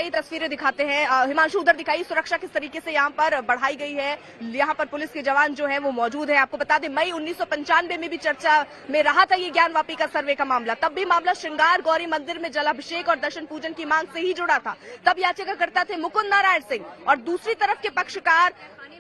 नई तस्वीरें दिखाते हैं। हिमांशु उधर दिखाई, सुरक्षा किस तरीके से यहाँ पर बढ़ाई गई है। यहाँ पर पुलिस के जवान जो है वो मौजूद है। आपको बता दें मई 1995 में भी चर्चा में रहा था ये ज्ञानवापी का सर्वे का मामला। तब भी मामला श्रृंगार गौरी मंदिर में जलाभिषेक और दर्शन पूजन की मांग से ही जुड़ा था। तब याचिकाकर्ता थे मुकुंद नारायण सिंह और दूसरी तरफ के पक्षकार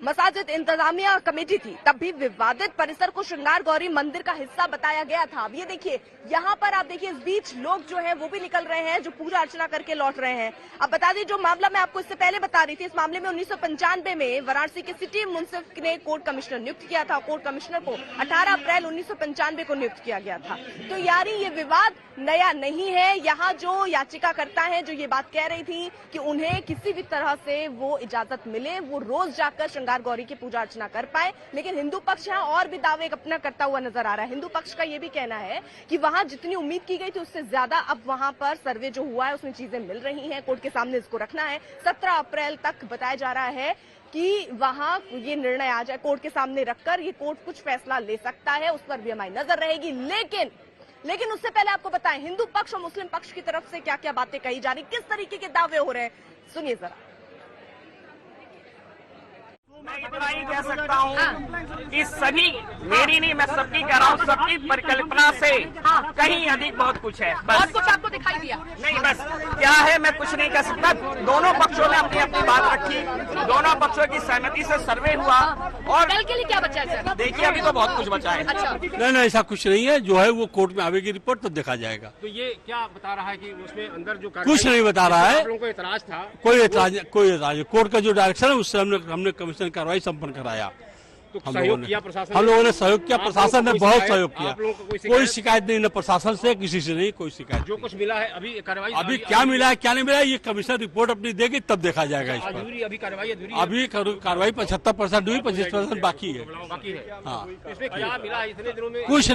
मसाजिद इंतजामिया कमेटी थी। तब भी विवादित परिसर को श्रृंगार गौरी मंदिर का हिस्सा बताया गया था। अब ये देखिए, यहाँ पर आप देखिए इस बीच लोग जो है वो भी निकल रहे हैं जो पूजा अर्चना करके लौट रहे हैं। अब बता दें जो मामला मैं आपको इससे पहले बता रही थी, इस मामले में 1995 में वाराणसी के सिटी मुंसिफ ने कोर्ट कमिश्नर नियुक्त किया था। कोर्ट कमिश्नर को 18 अप्रैल 1995 को नियुक्त किया गया था। तो यानी ये विवाद नया नहीं है। यहाँ जो याचिकाकर्ता है जो ये बात कह रही थी कि उन्हें किसी भी तरह से वो इजाजत मिले, वो रोज जाकर श्रृंगार गौरी की पूजा अर्चना कर पाए, लेकिन हिंदू पक्ष यहाँ और भी दावे अपना करता हुआ नजर आ रहा है। हिंदू पक्ष का ये भी कहना है कि वहां जितनी उम्मीद की गई थी उससे ज्यादा अब वहां पर सर्वे जो हुआ है उसमें चीजें मिल रही हैं। कोर्ट के सामने इसको रखना है। 17 अप्रैल तक बताया जा रहा है कि वहां ये निर्णय आ जाए। कोर्ट के सामने रखकर ये कोर्ट कुछ फैसला ले सकता है, उस पर भी हमारी नजर रहेगी। लेकिन उससे पहले आपको बताएं हिंदू पक्ष और मुस्लिम पक्ष की तरफ से क्या क्या बातें कही जा रही, किस तरीके के दावे हो रहे हैं, सुनिए जरा। मैं इतना ही कह सकता हूँ कि सभी, मेरी नहीं मैं सबकी कह रहा हूँ, सबकी परिकल्पना से कहीं अधिक बहुत कुछ है। बहुत कुछ आपको दिखाई दिया नहीं, बस क्या है मैं कुछ नहीं कह सकता। दोनों पक्षों ने अपनी अपनी बात रखी, दोनों पक्षों की सहमति से सर्वे हुआ। और कल के लिए क्या बचा है? देखिए अभी तो बहुत कुछ बचा है। अच्छा, नहीं ऐसा कुछ नहीं है। जो है वो कोर्ट में आवेगी रिपोर्ट तो देखा जाएगा। तो ये क्या बता रहा है कि उसमें अंदर जो कुछ नहीं बता रहा है। आप लोगों को एतराज था? कोई एतराज कोर्ट का जो डायरेक्शन है उससे हमने कमीशन कार्रवाई संपन्न कराया। तो सहयोग किया प्रशासन? हम लोगों ने सहयोग किया, प्रशासन ने बहुत सहयोग किया। आप लोगों को कोई शिकायत नहीं, न प्रशासन से किसी से नहीं कोई शिकायत। जो कुछ मिला है अभी कार्रवाई, अभी क्या मिला है क्या नहीं मिला ये कमीशन रिपोर्ट अपनी देगी तब देखा जाएगा इस पर। अभी कार्रवाई अभी कार्रवाई 75% हुई, 25% बाकी है। हाँ, इसमें क्या मिला है इतने दिनों में? कुछ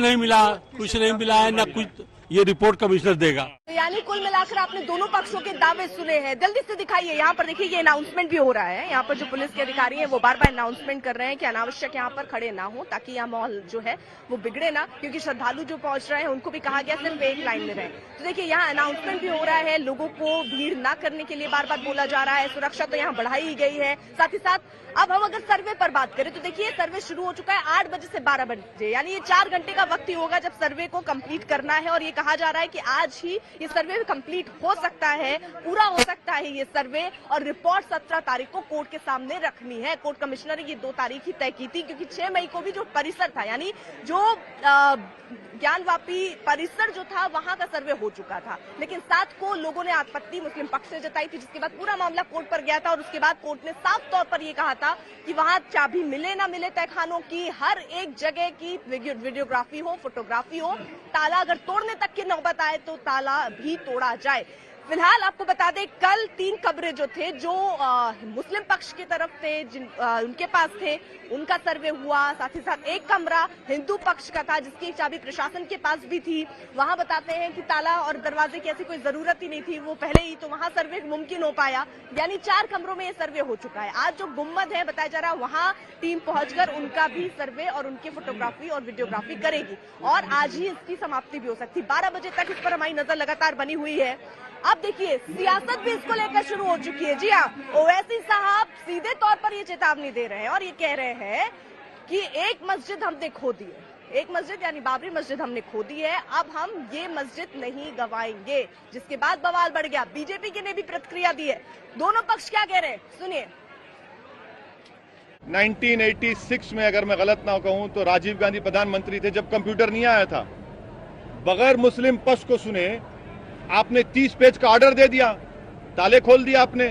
नहीं मिला है न कुछ। ये रिपोर्ट कमिश्नर देगा। तो यानी कुल मिलाकर आपने दोनों पक्षों के दावे सुने हैं। जल्दी से दिखाइए। यहाँ पर देखिए ये अनाउंसमेंट भी हो रहा है। यहाँ पर जो पुलिस के अधिकारी हैं वो बार बार अनाउंसमेंट कर रहे हैं कि अनावश्यक यहाँ पर खड़े ना हो, ताकि यहाँ माहौल जो है वो बिगड़े ना, क्योंकि श्रद्धालु जो पहुंच रहे हैं उनको भी कहा गया सिर्फ एक लाइन में रहे। तो देखिए यहाँ अनाउंसमेंट भी हो रहा है, लोगों को भीड़ न करने के लिए बार बार बोला जा रहा है। सुरक्षा तो यहाँ बढ़ाई ही गई है। साथ ही साथ अब हम अगर सर्वे पर बात करें तो देखिए सर्वे शुरू हो चुका है 8 बजे से 12 बजे, यानी ये 4 घंटे का वक्त ही होगा जब सर्वे को कंप्लीट करना है। और ये कहा जा रहा है कि आज ही ये सर्वे कंप्लीट हो सकता है, पूरा हो सकता है ये सर्वे, और रिपोर्ट 17 तारीख को कोर्ट के सामने रखनी है। कोर्ट कमिश्नर ने ये 2 तारीख ही तय की थी, क्योंकि 6 मई को भी जो परिसर था, यानी जो ज्ञानवापी परिसर जो था वहां का सर्वे हो चुका था, लेकिन 7 को लोगों ने आपत्ति मुस्लिम पक्ष से जताई थी, जिसके बाद पूरा मामला कोर्ट पर गया था। और उसके बाद कोर्ट ने साफ तौर पर यह कहा था कि वहां चाबी मिले ना मिले तहखानों की, हर एक जगह की वीडियोग्राफी हो, फोटोग्राफी हो, ताला अगर तोड़ने तक की नौबत आए तो ताला भी तोड़ा जाए। फिलहाल आपको बता दें कल 3 कमरे जो थे, जो मुस्लिम पक्ष की तरफ थे, उनके पास थे, उनका सर्वे हुआ। साथ ही साथ एक कमरा हिंदू पक्ष का था जिसकी चाबी प्रशासन के पास भी थी। वहां बताते हैं कि ताला और दरवाजे की ऐसी कोई जरूरत ही नहीं थी, वो पहले ही, तो वहां सर्वे मुमकिन हो पाया। यानी 4 कमरों में ये सर्वे हो चुका है। आज जो गुम्मद है बताया जा रहा है वहां टीम पहुंचकर उनका भी सर्वे और उनकी फोटोग्राफी और वीडियोग्राफी करेगी, और आज ही इसकी समाप्ति भी हो सकती है। 12 बजे तक इस पर हमारी नजर लगातार बनी हुई है। अब देखिए सियासत भी इसको लेकर शुरू हो चुकी है। जी हाँ, ओवैसी साहब सीधे तौर पर ये चेतावनी दे रहे हैं और ये कह रहे हैं कि एक मस्जिद हमने खो दी है, एक मस्जिद यानी बाबरी मस्जिद हमने खो दी है, अब हम ये मस्जिद नहीं गवाएंगे। जिसके बाद बवाल बढ़ गया। बीजेपी के ने भी प्रतिक्रिया दी है। दोनों पक्ष क्या कह रहे हैं सुनिए। 1986 में अगर मैं गलत ना कहूं तो राजीव गांधी प्रधानमंत्री थे जब कंप्यूटर नहीं आया था। बगैर मुस्लिम पक्ष को सुने आपने 30 पेज का ऑर्डर दे दिया, ताले खोल दिया आपने,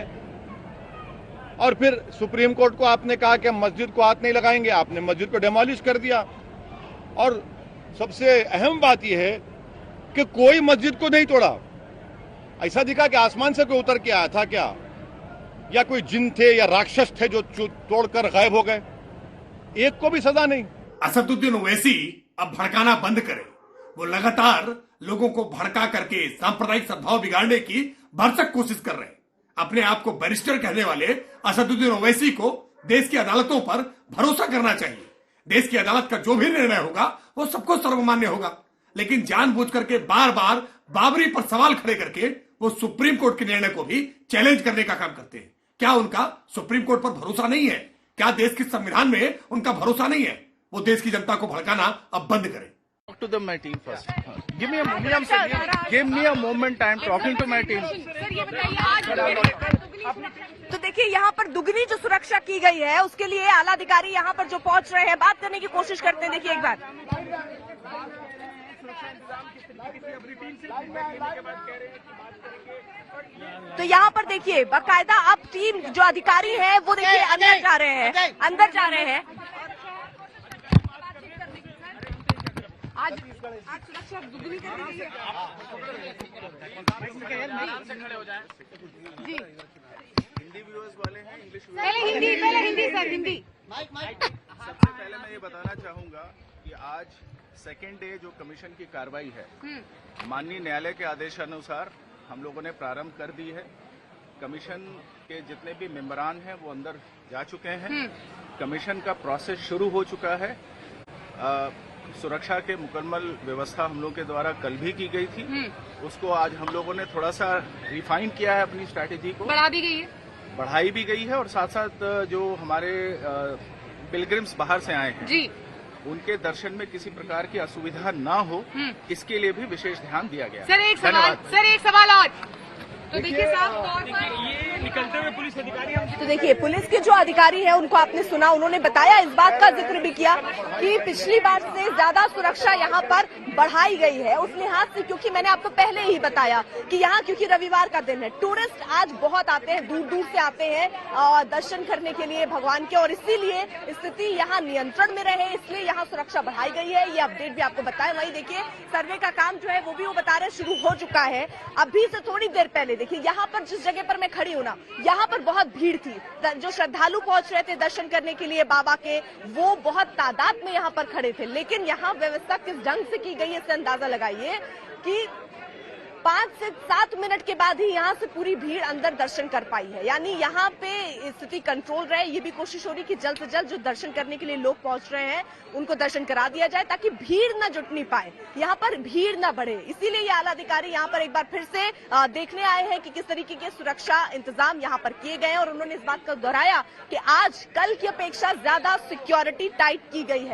और फिर सुप्रीम कोर्ट को आपने कहा कि हम मस्जिद को हाथ नहीं लगाएंगे, आपने मस्जिद को डेमोलिश कर दिया। और सबसे अहम बात यह है कि कोई मस्जिद को नहीं तोड़ा। ऐसा दिखा कि आसमान से कोई उतर के आया था क्या, या कोई जिन थे या राक्षस थे जो तोड़कर गायब हो गए। एक को भी सजा नहीं। असदुद्दीन ओवैसी अब भड़काना बंद करे। वो लगातार लोगों को भड़का करके सांप्रदायिक सद्भाव बिगाड़ने की भरसक कोशिश कर रहे हैं। अपने आप को बैरिस्टर कहने वाले असदुद्दीन ओवैसी को देश की अदालतों पर भरोसा करना चाहिए। देश की अदालत का जो भी निर्णय होगा वो सबको सर्वमान्य होगा, लेकिन जानबूझ करके बार बार बाबरी पर सवाल खड़े करके वो सुप्रीम कोर्ट के निर्णय को भी चैलेंज करने का काम करते हैं। क्या उनका सुप्रीम कोर्ट पर भरोसा नहीं है? क्या देश के संविधान में उनका भरोसा नहीं है? वो देश की जनता को भड़काना अब बंद करें। To them, my team first. Give me a moment. Give me a moment. I am talking to my team. तो देखिए यहाँ पर दुगनी जो सुरक्षा की गई है उसके लिए आला अधिकारी यहाँ पर जो पहुंच रहे हैं, बात करने की कोशिश करते हैं। देखिए एक बार तो यहाँ पर देखिए बाकायदा अब टीम जो अधिकारी है वो देखिए अंदर जा रहे हैं। आज सुरक्षा दुगनी कर दी गई है जी। हिंदी व्यूअर्स वाले हैं, इंग्लिश पहले हिंदी सर, हिंदी। सबसे पहले मैं ये बताना चाहूंगा कि आज सेकेंड डे जो कमीशन की कार्रवाई है, माननीय न्यायालय के आदेशानुसार हम लोगों ने प्रारंभ कर दी है। कमीशन के जितने भी मेंबरान हैं वो अंदर जा चुके हैं। कमीशन का प्रोसेस शुरू हो चुका है। सुरक्षा के मुकम्मल व्यवस्था हम लोग के द्वारा कल भी की गई थी। उसको आज हम लोगों ने थोड़ा सा रिफाइन किया है, अपनी स्ट्रैटेजी को बढ़ाई भी गई है और साथ साथ जो हमारे पिलग्रिम्स बाहर से आए हैं जी, उनके दर्शन में किसी प्रकार की असुविधा ना हो, इसके लिए भी विशेष ध्यान दिया गया। सर एक सवाल आज तो देखिए साहब, ये निकलते हुए पुलिस अधिकारी तो देखिए पुलिस के जो अधिकारी है उनको आपने सुना, उन्होंने बताया, इस बात का जिक्र भी किया कि पिछली बार से ज्यादा सुरक्षा यहाँ पर बढ़ाई गई है उस लिहाज से, क्योंकि मैंने आपको पहले ही बताया कि यहाँ क्योंकि रविवार का दिन है, टूरिस्ट आज बहुत आते हैं, दूर दूर से आते हैं दर्शन करने के लिए भगवान के, और इसीलिए स्थिति यहाँ नियंत्रण में रहे इसलिए यहाँ सुरक्षा बढ़ाई गई है। ये अपडेट भी आपको बताया। वहीं देखिए सर्वे का काम जो है वो भी वो बता रहे शुरू हो चुका है। अभी से थोड़ी देर पहले देखिए यहाँ पर जिस जगह पर मैं खड़ी हूँ ना, यहाँ पर बहुत भीड़ थी। जो श्रद्धालु पहुंच रहे थे दर्शन करने के लिए बाबा के, वो बहुत तादाद में यहाँ पर खड़े थे। लेकिन यहाँ व्यवस्था किस ढंग से की गई है इससे अंदाजा लगाइए कि 5 से 7 मिनट के बाद ही यहाँ से पूरी भीड़ अंदर दर्शन कर पाई है। यानी यहाँ पे स्थिति कंट्रोल रहे, ये भी कोशिश हो रही कि जल्द से जल्द जो दर्शन करने के लिए लोग पहुंच रहे हैं उनको दर्शन करा दिया जाए ताकि भीड़ न जुटनी पाए, यहाँ पर भीड़ न बढ़े। इसीलिए ये आला अधिकारी यहाँ पर एक बार फिर से देखने आए हैं कि किस तरीके के सुरक्षा इंतजाम यहाँ पर किए गए हैं, और उन्होंने इस बात को दोहराया कि आज कल की अपेक्षा ज्यादा सिक्योरिटी टाइट की गई है।